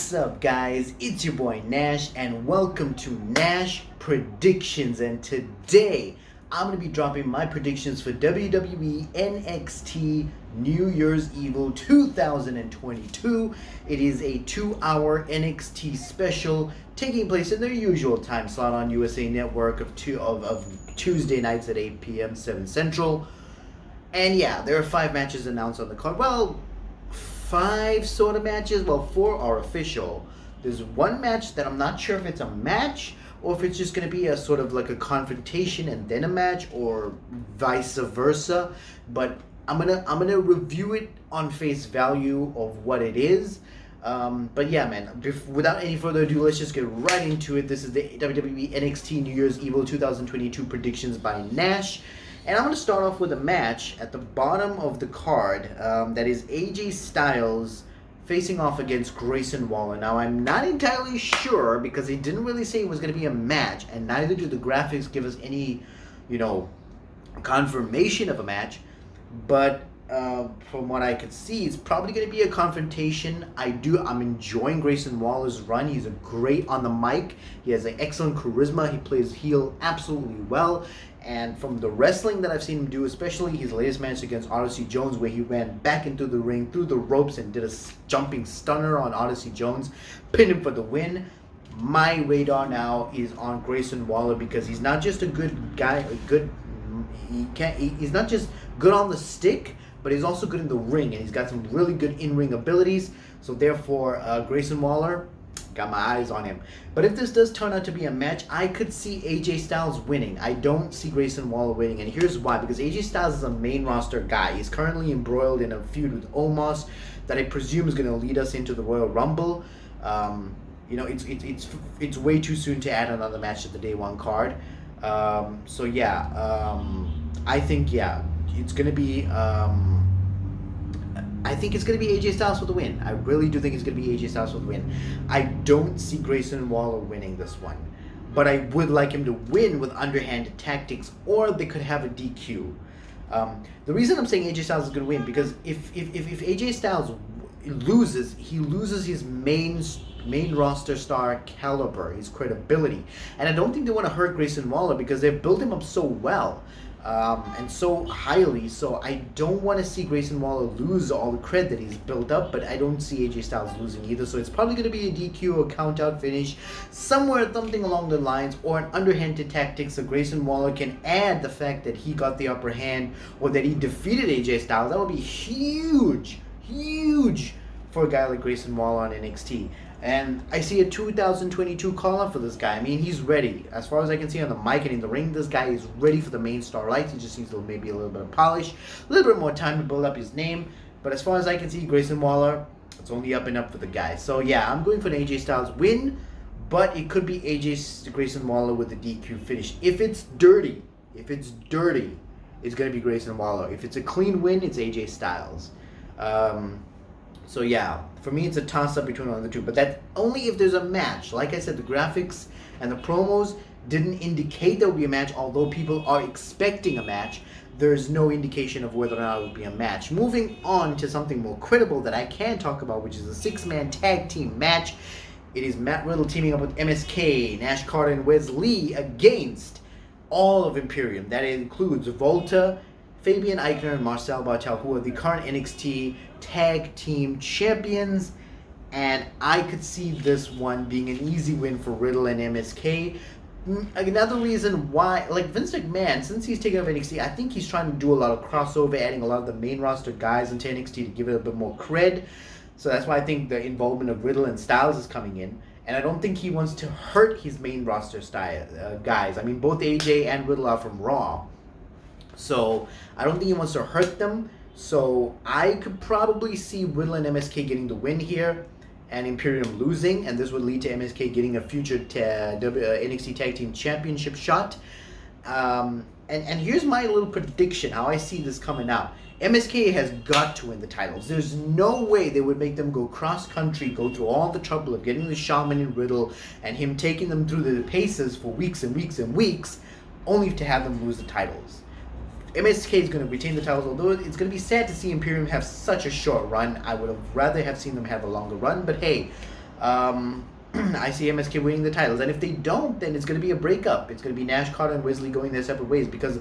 What's up, guys? It's your boy Nash, and welcome to Nash Predictions. And today, I'm going to be dropping my predictions for WWE NXT New Year's Evil 2022. It is a 2-hour NXT special taking place in their usual time slot on USA Network of Tuesday nights at 8 p.m. 7 Central. And yeah, there are 5 matches announced on the card. Well, 5 sort of matches. Well, 4 are official. There's one match that I'm not sure if it's a match or if it's just going to be a sort of like a confrontation and then a match, or vice versa. But I'm gonna review it on face value of what it is. But yeah, man, without any further ado, let's just get right into it. This is the WWE NXT New Year's Evil 2022 predictions by Nash. And I'm going to start off with a match at the bottom of the card that is AJ Styles facing off against Grayson Waller. Now, I'm not entirely sure because they didn't really say it was going to be a match, and neither do the graphics give us any, confirmation of a match. But from what I could see, it's probably going to be a confrontation. I'm enjoying Grayson Waller's run. He's great on the mic. He has an excellent charisma. He plays heel absolutely well. And from the wrestling that I've seen him do, especially his latest match against Odyssey Jones, where he ran back into the ring through the ropes and did a jumping stunner on Odyssey Jones, pinned him for the win. My radar now is on Grayson Waller because he's not just a good guy, he's not just good on the stick, but he's also good in the ring, and he's got some really good in-ring abilities. So therefore, Grayson Waller, got my eyes on him. But if this does turn out to be a match, I could see AJ Styles winning. I don't see Grayson Waller winning, and here's why. Because AJ Styles is a main roster guy. He's currently embroiled in a feud with Omos that I presume is going to lead us into the Royal Rumble. It's way too soon to add another match to the day one card. I think it's going to be. I think it's going to be AJ Styles for the win. I really do think it's going to be AJ Styles for the win. I don't see Grayson Waller winning this one. But I would like him to win with underhanded tactics, or they could have a DQ. The reason I'm saying AJ Styles is going to win, because if AJ Styles loses, he loses his main roster star caliber, his credibility. And I don't think they want to hurt Grayson Waller because they've built him up so well. And so highly, so I don't want to see Grayson Waller lose all the cred that he's built up, but I don't see AJ Styles losing either, so it's probably going to be a DQ or count-out finish, somewhere something along the lines, or an underhanded tactic so Grayson Waller can add the fact that he got the upper hand, or that he defeated AJ Styles. That would be huge for a guy like Grayson Waller on NXT. And I see a 2022 call-up for this guy. I mean, he's ready. As far as I can see on the mic and in the ring, this guy is ready for the main star lights. He just needs maybe a little bit of polish, a little bit more time to build up his name. But as far as I can see, Grayson Waller, it's only up and up for the guy. So yeah, I'm going for an AJ Styles win, but it could be Grayson Waller with the DQ finish. If it's dirty, it's going to be Grayson Waller. If it's a clean win, it's AJ Styles. So yeah, for me it's a toss-up between one of the two, but that's only if there's a match. Like I said, the graphics and the promos didn't indicate there would be a match, although people are expecting a match. There's no indication of whether or not it will be a match. Moving on to something more credible that I can talk about, which is a 6-man tag team match. It is Matt Riddle teaming up with MSK, Nash, Carter, and Wes Lee against all of Imperium. That includes Volta, Fabian Eichner, and Marcel Bartel, who are the current NXT Tag Team Champions. And I could see this one being an easy win for Riddle and MSK. Another reason why, like Vince McMahon, since he's taken over NXT, I think he's trying to do a lot of crossover, adding a lot of the main roster guys into NXT to give it a bit more cred. So that's why I think the involvement of Riddle and Styles is coming in. And I don't think he wants to hurt his main roster guys. I mean, both AJ and Riddle are from Raw. So I don't think he wants to hurt them. So I could probably see Riddle and MSK getting the win here, and Imperium losing, and this would lead to MSK getting a future NXT Tag Team Championship shot. And here's my little prediction, how I see this coming out. MSK has got to win the titles. There's no way they would make them go cross-country, go through all the trouble of getting the Shaman and Riddle, and him taking them through the paces for weeks and weeks and weeks, only to have them lose the titles. MSK is going to retain the titles, although it's going to be sad to see Imperium have such a short run. I would have rather have seen them have a longer run, but hey, I see MSK winning the titles, and if they don't, then it's going to be a breakup. It's going to be Nash, Carter, and Wesley going their separate ways, because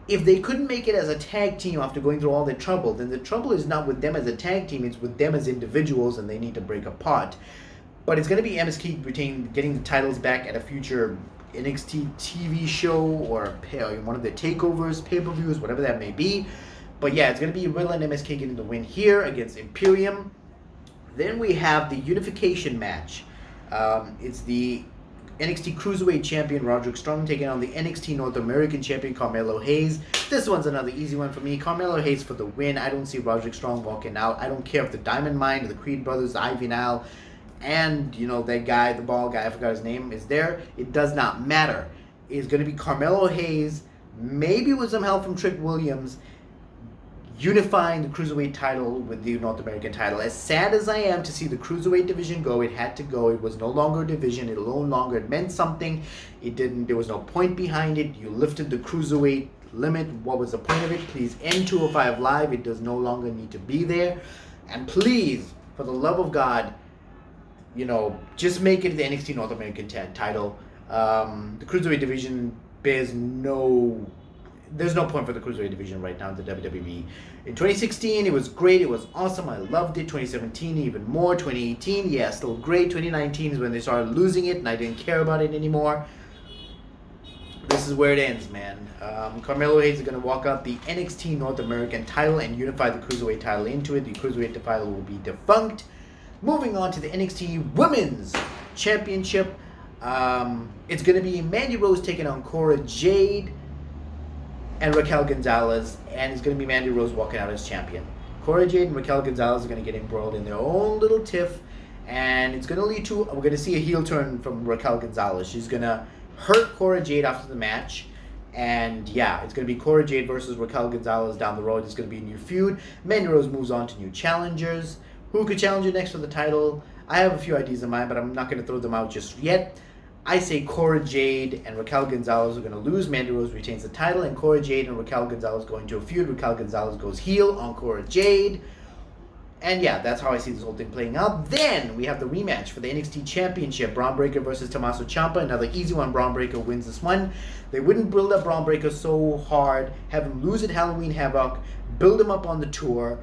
if they couldn't make it as a tag team after going through all their trouble, then the trouble is not with them as a tag team, it's with them as individuals, and they need to break apart. But it's going to be MSK getting the titles back at a future NXT TV show or one of their takeovers, pay-per-views, whatever that may be. But yeah, it's going to be Riddle and MSK getting the win here against Imperium. Then we have the unification match. It's the NXT Cruiserweight Champion Roderick Strong taking on the NXT North American Champion Carmelo Hayes. This one's another easy one for me. Carmelo Hayes for the win. I don't see Roderick Strong walking out. I don't care if the Diamond Mine or the Creed Brothers, Ivy Nile, and, that guy, the bald guy, I forgot his name, is there. It does not matter. It's going to be Carmelo Hayes, maybe with some help from Trick Williams, unifying the Cruiserweight title with the North American title. As sad as I am to see the Cruiserweight division go, it had to go. It was no longer a division. It no longer meant something. There was no point behind it. You lifted the Cruiserweight limit. What was the point of it? Please end 205 Live. It does no longer need to be there. And please, for the love of God, just make it the NXT North American title. The Cruiserweight division there's no point for the Cruiserweight division right now in the WWE. In 2016, it was great. It was awesome. I loved it. 2017, even more. 2018, yeah, still great. 2019 is when they started losing it, and I didn't care about it anymore. This is where it ends, man. Carmelo Hayes is going to walk out the NXT North American title and unify the Cruiserweight title into it. The Cruiserweight title will be defunct. Moving on to the NXT Women's Championship. It's going to be Mandy Rose taking on Cora Jade and Raquel Gonzalez, and it's going to be Mandy Rose walking out as champion. Cora Jade and Raquel Gonzalez are going to get embroiled in their own little tiff, and it's going to lead to, we're going to see a heel turn from Raquel Gonzalez. She's going to hurt Cora Jade after the match, and yeah, it's going to be Cora Jade versus Raquel Gonzalez down the road. It's going to be a new feud. Mandy Rose moves on to new challengers. Who could challenge her next for the title? I have a few ideas in mind, but I'm not going to throw them out just yet. I say Cora Jade and Raquel Gonzalez are going to lose. Mandy Rose retains the title, and Cora Jade and Raquel Gonzalez go into a feud. Raquel Gonzalez goes heel on Cora Jade. And yeah, that's how I see this whole thing playing out. Then we have the rematch for the NXT Championship. Braun Breaker versus Tommaso Ciampa. Another easy one. Braun Breaker wins this one. They wouldn't build up Braun Breaker so hard. Have him lose at Halloween Havoc. Build him up on the tour.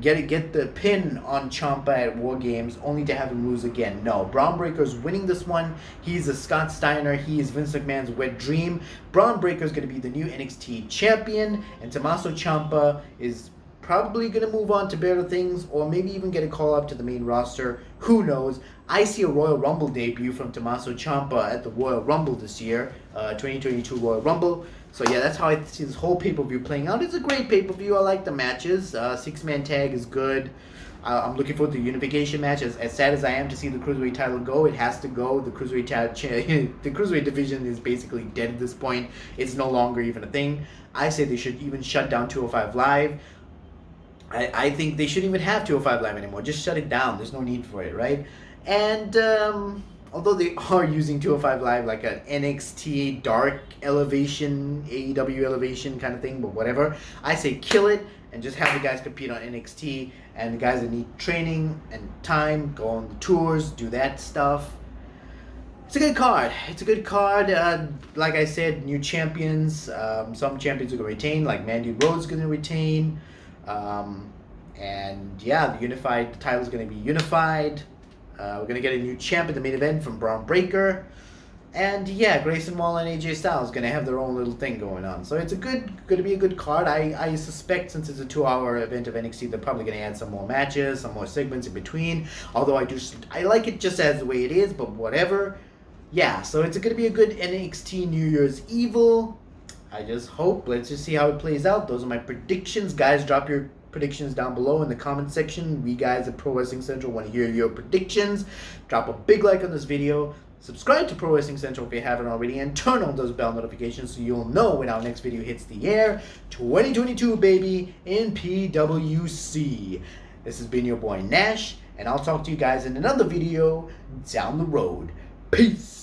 Get the pin on Champa at War Games, only to have him lose again. No, Braun Breaker's winning this one. He's a Scott Steiner. He is Vince McMahon's wet dream. Braun Breaker's going to be the new NXT champion, and Tommaso Ciampa is probably going to move on to better things, or maybe even get a call up to the main roster. Who knows? I see a Royal Rumble debut from Tommaso Ciampa at the Royal Rumble this year, 2022 Royal Rumble. So yeah, that's how I see this whole pay-per-view playing out. It's a great pay-per-view. I like the matches. Six-man tag is good. I'm looking forward to the unification match. As sad as I am to see the Cruiserweight title go, it has to go. The the Cruiserweight division is basically dead at this point. It's no longer even a thing. I say they should even shut down 205 Live. I think they shouldn't even have 205 Live anymore. Just shut it down. There's no need for it, right? And although they are using 205 Live like an NXT Dark Elevation, AEW Elevation kind of thing, but whatever, I say kill it and just have the guys compete on NXT, and the guys that need training and time go on the tours, do that stuff. It's a good card. It's a good card. Like I said, new champions. Some champions are going to retain, like Mandy Rose is going to retain. And yeah, the title is going to be unified. We're going to get a new champ in the main event from Braun Breaker. And yeah, Grayson Waller and AJ Styles going to have their own little thing going on. So it's going to be a good card. I suspect, since it's a 2-hour event of NXT, they're probably going to add some more matches, some more segments in between. Although I like it just as the way it is, but whatever. Yeah, so it's going to be a good NXT New Year's Evil. I just hope. Let's just see how it plays out. Those are my predictions. Guys, drop your predictions down below in the comment section. We guys at Pro Wrestling Central want to hear your predictions. Drop a big like on this video. Subscribe to Pro Wrestling Central if you haven't already, and turn on those bell notifications so you'll know when our next video hits the air. 2022, baby, in PWC. This has been your boy Nash, and I'll talk to you guys in another video down the road. Peace.